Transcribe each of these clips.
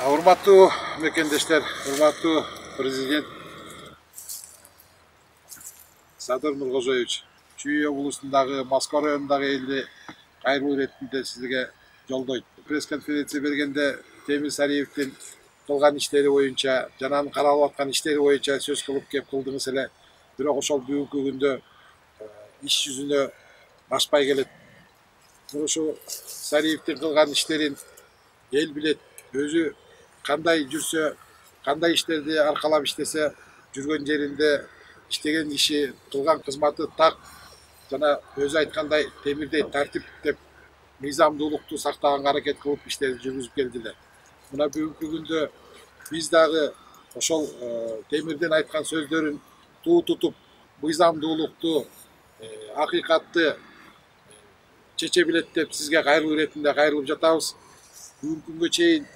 Урматтуу мекендештер, урматтуу президент Садыр Нуркожоевич, Чүй облусундагы Москва районундагы элди кайрылуу иретинде сизге жолдойт. Пресс-конференция бергенде Темир Сариевдин кылган иштери боюнча, жана анын каралып аткан иштери боюнча сөз кылып кеп кылдыңыз эле. Бирок ошол бүгүнкү күндө иш жүзүнө ашпай келет. Ошо Сариевдин кылган иштерин эл билет. Өзү кандай жүрсө, кандай иштерди аркалап иштесе, жүргөн жеринде иштеген иши, кылган кызматы так жана өзү айткандай темирдей тартип деп мыйзамдуулукту сактаганга аракет кылып иштерди жүргүзүп келдилер. Мына бүгүнкү күндө биз дагы ошол темирдин айткан сөздөрүн туу тутуп, мыйзамдуулукту, акыйкатты чече билет деп сизге кайрылуу иретинде кайрылып жатабыз. Бүгүнкү күнгө чейин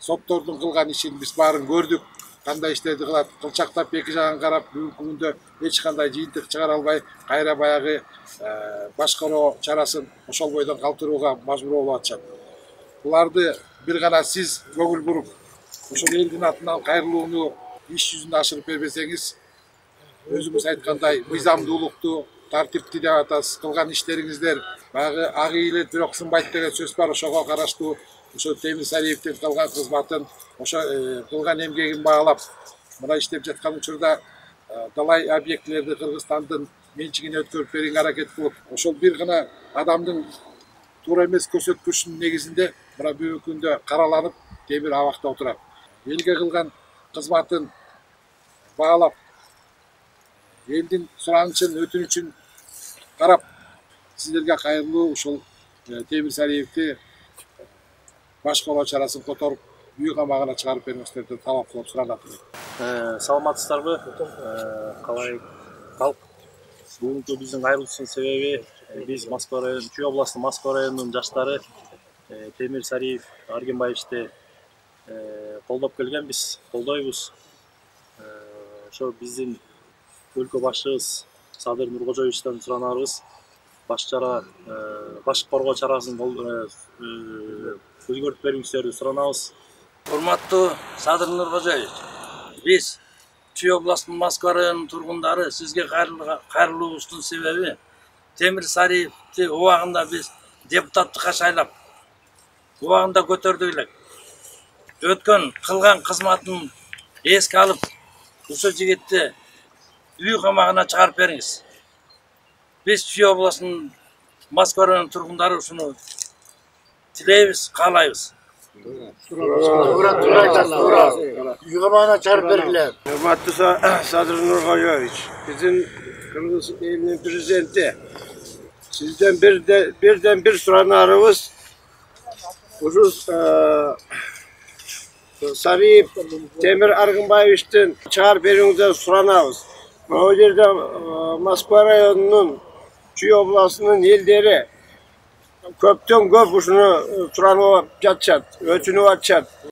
соттордун кылган ишин биз баарын көрдүк. Кандай иштерди кылат, кылчактап эки жагын карап, бүгүнкү күндө эч кандай жыйынтык чыгара албай, кайра баягы башкаруу чарасын ошол бойдон калтырууга мажбур болуп атышат. Буларды бир гана сиз көңүл буруп, ошол элдин атынан кайрылууну иш жүзүндө ашырып бербесеңиз, өзүңүз айткандай мыйзамдуулукту, тартипти деп атасыз, кылган иштериңиздер баягы ак ийилет, бирок сынбайт деген сөз бар, ошого караштуу ошо Темир Сариевдин кылган кызматын, ошо кылган эмгегин баалап, мына иштеп жаткан учурда далай объектилерди Кыргызстандын менчигине өткөрүп берүүгө аракет кылып, ошол бир гана адамдын туура эмес көрсөткүчүнүн негизинде мына бүгүнкү күндө караланып, темир абакта отурат. Элге кылган кызматын баалап, элдин суранычын, өтүнүчүн карап, сиздерге кайрылуу ушул Темир Сариевди башкаруу чарасын которуп, үй камагына чыгарып бериңиздерди талап кылып суранат. Саламатсыздарбы? Калай калк? Бүгүнкү биздин кайрылуубуздун себеби биз Москва району, Чүй областынын Москва районунун жаштары Темир Сариев Аргенбаевичти колдоп келгенбиз, колдойбуз. Ошо биздин өлкө башчыбыз Садыр Нуркожоевичтен суранарыбыз баш коргоо чарасын өзгөртүп бериңиздерди суранабыз. Урматтуу Садыр Нуркожоевич, биз Чүй областынын Москва районунун тургундары сизге кайрылуубуздун себеби Темир Сариевди убагында биз депутаттыкка шайлап, убагында көтөрдүк элек. Өткөн кылган кызматын эске алып, ушул жигитти үй камагына чыгарып бериңиз. Биз Чүй областынын Москва районунун тургундары ушуну тилейбиз, каалайбыз. Үй камагына чыгарып бергиле. Урматтуу Садыр Нуркожоевич, биздин Кыргыз элинин президенти, сизден бирден бир суранарыбыз ушул Сариев Темир Аргенбаевичтен чыгарып берүүңүздү суранабыз. Могу жерде Москва районунун Чүй областынын элдери көптөн көп ушуну суранып жатышат, өтүнүп атышат.